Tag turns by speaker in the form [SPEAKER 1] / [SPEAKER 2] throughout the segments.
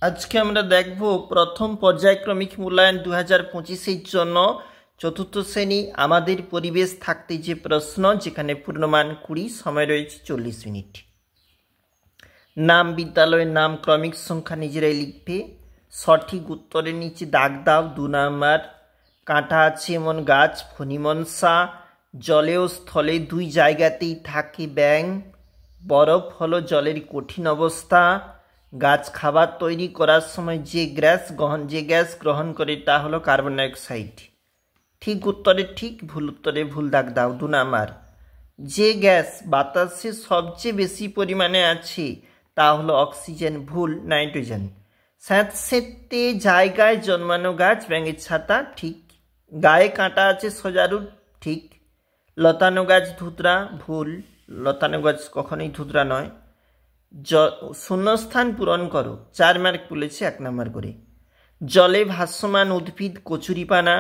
[SPEAKER 1] আজকে আমরা দেখব প্রথম পর্যায়ক্রমিক মূল্যায়ন 2025-এর জন্য চতুর্থ শ্রেণী আমাদের পরিবেশ থাকতে যে প্রশ্ন, যেখানে পূর্ণমান 20, সময় রয়েছে 40 মিনিট। নাম, বিদ্যালয়ের নাম, ক্রমিক সংখ্যা নিজেরাই লিখবে। সঠিক উত্তরের নিচে দাগ দাও। 2 নাম্বার, কাঁটা আছে এমন গাছ ফণিমনসা। জলে ও স্থলে দুই জায়গাতেই থাকে ব্যাঙ। বরফ হলো জলের কঠিন অবস্থা। গাছ খাবার তৈরি করার সময় যে গ্যাস গ্রহণ করে তা হলো কার্বন ডাইঅক্সাইড। ঠিক উত্তরে ঠিক, ভুল উত্তরে ভুল দাগ দাও। 2 নাম্বার, যে গ্যাস বাতাসে সবচেয়ে বেশি পরিমাণে আছে তা হলো অক্সিজেন। ভুল, নাইট্রোজেন। স্যাঁতসেঁতে জায়গায় জন্মানো গাছ ব্যাঙের ছাতা। ঠিক। গায়ে কাঁটা আছে সজারুর। ঠিক। লতানো গাছ ধুতরা। ভুল, লতানো গাছ কখনোই ধুতরা নয়। শূন্যস্থান পূরণ করো। 4 মার্ক বলেছে 1 নাম্বার করে। জলে ভাসমান উদ্ভিদ কচুরিপানা।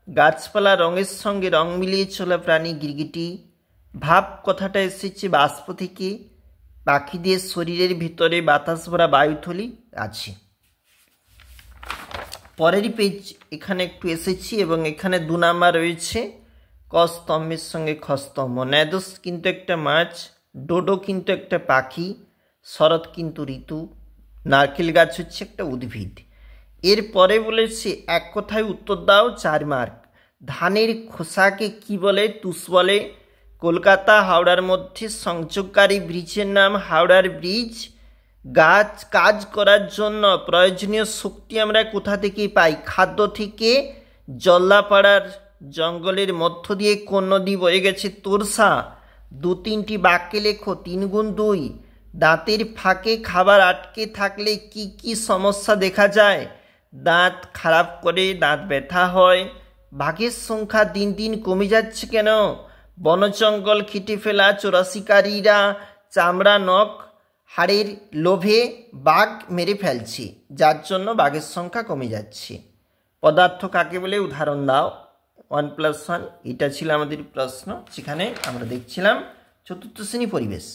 [SPEAKER 1] গাছপালা রঙের সঙ্গে রং মিলিয়ে চলা প্রাণী গিরগিটি। ভাব কথাটা এসেছে বাষ্প থেকে। পাখিদের শরীরের ভিতরে বাতাস ভরা বায়ুথলি আছে। পরেরই পেজ এখানে একটু এসেছি এবং এখানে 2 নাম্বার রয়েছে। ক স্তম্ভের সঙ্গে খ স্তম্ভ। ন্যাদোস কিন্তু একটা মাছ, ডোডো কিন্তু একটা পাখি, শরৎ কিন্তু ঋতু, নারকেল গাছ হচ্ছে একটা উদ্ভিদ। এরপরে বলেছে এক কথায় উত্তর দাও। 4 মার্ক। ধানের খোসাকে কি বলে? তুষ বলে। কলকাতা হাওড়ার মধ্যে সংযোগকারী ব্রিজের নাম হাওড়ার ব্রিজ। গাছ কাজ করার জন্য প্রয়োজনীয় শক্তি আমরা কোথা থেকে পাই? খাদ্য থেকে। জল্লাপাড়ার জঙ্গলের মধ্য দিয়ে কোন নদী বয়ে গেছে? তোরসা। 2-3টি বাক্যে লেখো। 3 গুণ 2। দাঁতের ফাঁকে খাবার আটকে থাকলে কি কি সমস্যা দেখা যায়? দাঁত খারাপ করে, দাঁত ব্যথা হয়। বাঘের সংখ্যা দিন দিন কমে যাচ্ছে কেন? বন জঙ্গল কেটে ফেলা চোরাশিকারীরা চামড়া, নখ, হাড়ের লোভে বাঘ মেরে ফেলছে, যার জন্য বাঘের সংখ্যা কমে যাচ্ছে। পদার্থ কাকে বলে? উদাহরণ দাও। 1+1, এটা ছিল আমাদের প্রশ্ন, যেখানে আমরা দেখছিলাম চতুর্থ শ্রেণী পরিবেশ।